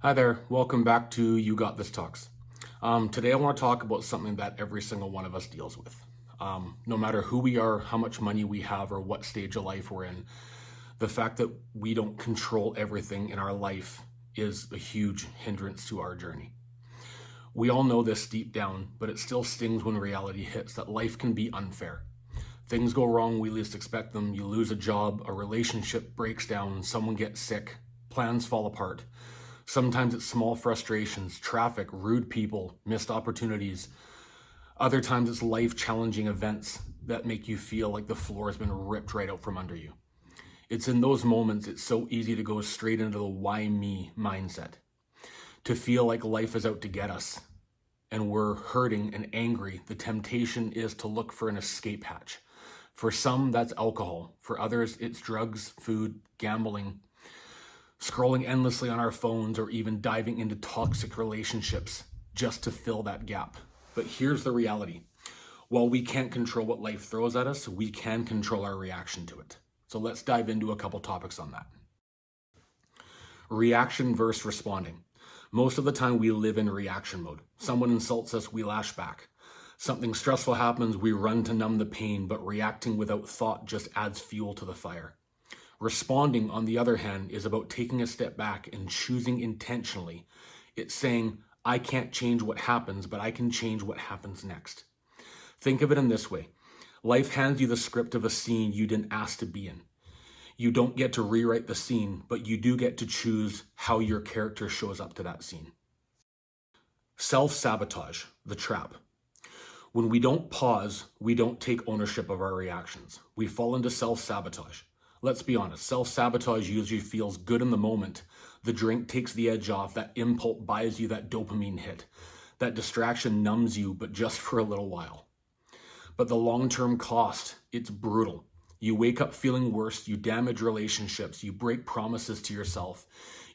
Hi there, welcome back to You Got This Talks. Today I want to talk about something that every single one of us deals with. No matter who we are, how much money we have, or what stage of life we're in, the fact that we don't control everything in our life is a huge hindrance to our journey. We all know this deep down, but it still stings when reality hits that life can be unfair. Things go wrong, we least expect them. You lose a job, a relationship breaks down, someone gets sick, plans fall apart. Sometimes it's small frustrations, traffic, rude people, missed opportunities. Other times it's life-challenging events that make you feel like the floor has been ripped right out from under you. It's in those moments it's so easy to go straight into the why me mindset. To feel like life is out to get us and we're hurting and angry. The temptation is to look for an escape hatch. For some, that's alcohol. For others, it's drugs, food, gambling, scrolling endlessly on our phones, or even diving into toxic relationships just to fill that gap. But here's the reality. While we can't control what life throws at us, we can control our reaction to it. So let's dive into a couple topics on that. Reaction versus responding. Most of the time we live in reaction mode. Someone insults us, we lash back. Something stressful happens, we run to numb the pain, but reacting without thought just adds fuel to the fire. Responding, on the other hand, is about taking a step back and choosing intentionally. It's saying, I can't change what happens, but I can change what happens next. Think of it in this way. Life hands you the script of a scene you didn't ask to be in. You don't get to rewrite the scene, but you do get to choose how your character shows up to that scene. Self-sabotage, the trap. When we don't pause, we don't take ownership of our reactions. We fall into self-sabotage. Let's be honest, self-sabotage usually feels good in the moment. The drink takes the edge off, that impulse buys you that dopamine hit. That distraction numbs you, but just for a little while. But the long-term cost, it's brutal. You wake up feeling worse, you damage relationships, you break promises to yourself.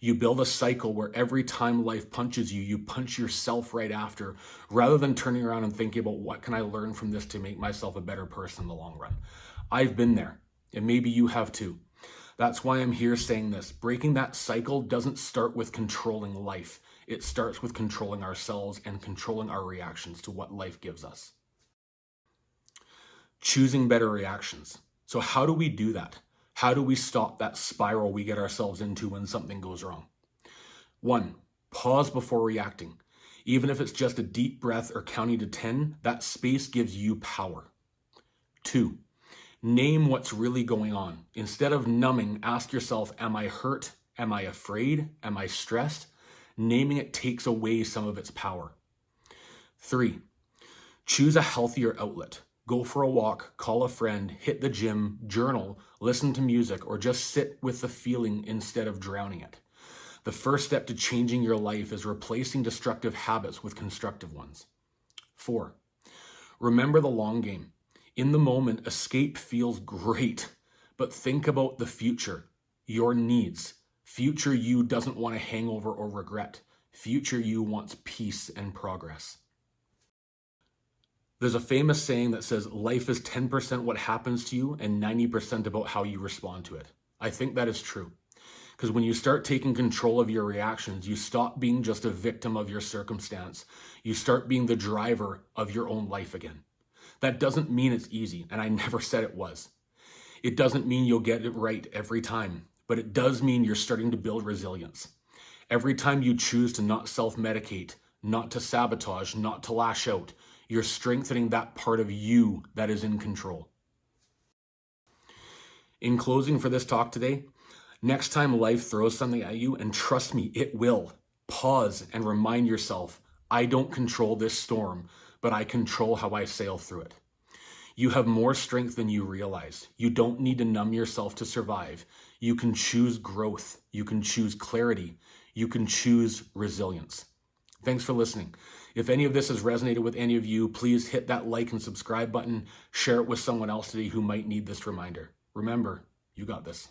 You build a cycle where every time life punches you, you punch yourself right after, rather than turning around and thinking about what can I learn from this to make myself a better person in the long run. I've been there. And maybe you have too. That's why I'm here saying this. Breaking that cycle doesn't start with controlling life. It starts with controlling ourselves and controlling our reactions to what life gives us. Choosing better reactions. So how do we do that? How do we stop that spiral we get ourselves into when something goes wrong? 1, pause before reacting. Even if it's just a deep breath or counting to 10, that space gives you power. 2, name what's really going on. Instead of numbing, ask yourself, am I hurt? Am I afraid? Am I stressed? Naming it takes away some of its power. 3, choose a healthier outlet. Go for a walk, call a friend, hit the gym, journal, listen to music, or just sit with the feeling instead of drowning it. The first step to changing your life is replacing destructive habits with constructive ones. 4, remember the long game. In the moment, escape feels great, but think about the future, your needs. Future you doesn't want a hangover or regret. Future you wants peace and progress. There's a famous saying that says, life is 10% what happens to you and 90% about how you respond to it. I think that is true. Because when you start taking control of your reactions, you stop being just a victim of your circumstance. You start being the driver of your own life again. That doesn't mean it's easy, and I never said it was. It doesn't mean you'll get it right every time, but it does mean you're starting to build resilience. Every time you choose to not self-medicate, not to sabotage, not to lash out, you're strengthening that part of you that is in control. In closing for this talk today, next time life throws something at you, and trust me, it will, pause and remind yourself, I don't control this storm, but I control how I sail through it. You have more strength than you realize. You don't need to numb yourself to survive. You can choose growth. You can choose clarity. You can choose resilience. Thanks for listening. If any of this has resonated with any of you, please hit that like and subscribe button. Share it with someone else today who might need this reminder. Remember, you got this.